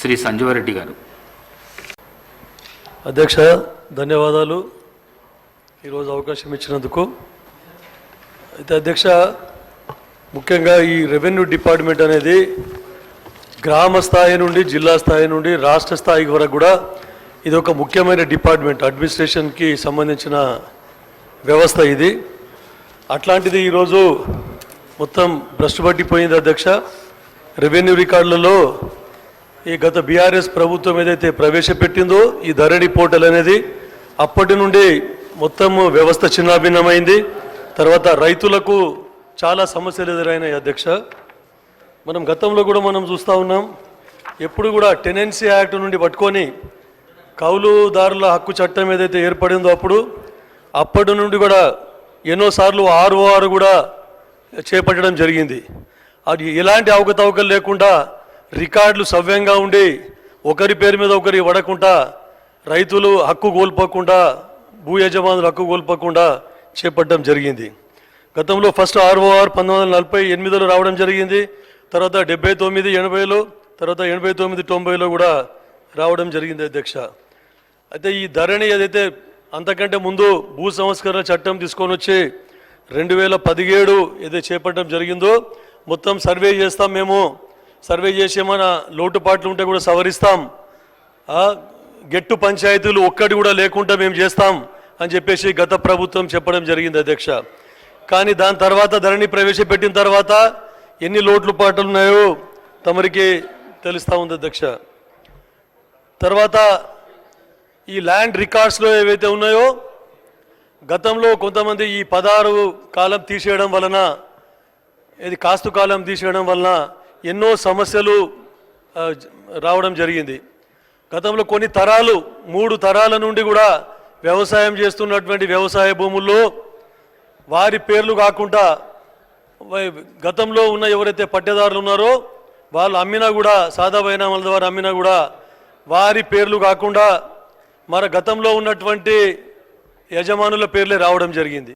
శ్రీ సంజీవరెడ్డి గారు. అధ్యక్ష, ధన్యవాదాలు ఈరోజు అవకాశం ఇచ్చినందుకు. అయితే అధ్యక్ష, ముఖ్యంగా ఈ రెవెన్యూ డిపార్ట్మెంట్ అనేది గ్రామ స్థాయి నుండి జిల్లా స్థాయి నుండి రాష్ట్ర స్థాయి వరకు కూడా ఇది ఒక ముఖ్యమైన డిపార్ట్మెంట్, అడ్మినిస్ట్రేషన్కి సంబంధించిన వ్యవస్థ ఇది. అట్లాంటిది ఈరోజు మొత్తం భ్రష్టు పట్టిపోయింది అధ్యక్ష. రెవెన్యూ రికార్డులలో ఈ గత బీఆర్ఎస్ ప్రభుత్వం ఏదైతే ప్రవేశపెట్టిందో ఈ ధరణి పోర్టల్ అనేది అప్పటి నుండి మొత్తం వ్యవస్థ చిన్నాభిన్నమైంది. తర్వాత రైతులకు చాలా సమస్యలు ఎదురైనాయి అధ్యక్ష. మనం గతంలో కూడా మనం చూస్తూ ఉన్నాం, ఎప్పుడు కూడా టెనెన్సీ యాక్ట్ నుండి పట్టుకొని కౌలుదారుల హక్కు చట్టం ఏదైతే ఏర్పడిందో అప్పటి నుండి కూడా ఎన్నోసార్లు ఆర్ఓఆర్ కూడా చేపట్టడం జరిగింది. అది ఎలాంటి అవకతవకలు లేకుండా రికార్డులు సవ్యంగా ఉండి ఒకరి పేరు మీద ఒకరి పడకుండా రైతులు హక్కు కోల్పోకుండా భూ యజమానులు హక్కు కోల్పోకుండా చేపట్టడం జరిగింది. గతంలో ఫస్ట్ ఆర్ఓఆర్ 1948లో రావడం జరిగింది. తర్వాత 79, 80లో, తర్వాత 89, 90లో కూడా రావడం జరిగింది అధ్యక్ష. అయితే ఈ ధరణి ఏదైతే అంతకంటే ముందు భూ సంస్కరణ చట్టం తీసుకొని వచ్చి 2017 ఏదైతే చేపట్టడం జరిగిందో మొత్తం సర్వే చేస్తాం, మేము సర్వే చేసి ఏమైనా లోటుపాట్లు ఉంటే కూడా సవరిస్తాం, గెట్టు పంచాయతీలు ఒక్కటి కూడా లేకుండా మేము చేస్తాం అని చెప్పేసి గత ప్రభుత్వం చెప్పడం జరిగింది అధ్యక్ష. కానీ దాని తర్వాత ధరణి ప్రవేశపెట్టిన తర్వాత ఎన్ని లోట్లు పాటలు ఉన్నాయో తమరికి తెలుస్తూ ఉంది అధ్యక్ష. తర్వాత ఈ ల్యాండ్ రికార్డ్స్లో ఏవైతే ఉన్నాయో గతంలో కొంతమంది ఈ 16 కాలం తీసేయడం వలన, ఇది కాస్తు కాలం తీసేయడం వలన ఎన్నో సమస్యలు రావడం జరిగింది. గతంలో కొన్ని తరాలు 3 తరాల నుండి కూడా వ్యవసాయం చేస్తున్నటువంటి వ్యవసాయ భూముల్లో వారి పేర్లు కాకుండా గతంలో ఉన్న ఎవరైతే పట్టేదారులు ఉన్నారో వాళ్ళు అమ్మినా కూడా, సాదా బైనామాల ద్వారా అమ్మినా కూడా వారి పేర్లు కాకుండా మన గతంలో ఉన్నటువంటి యజమానుల పేర్లే రావడం జరిగింది.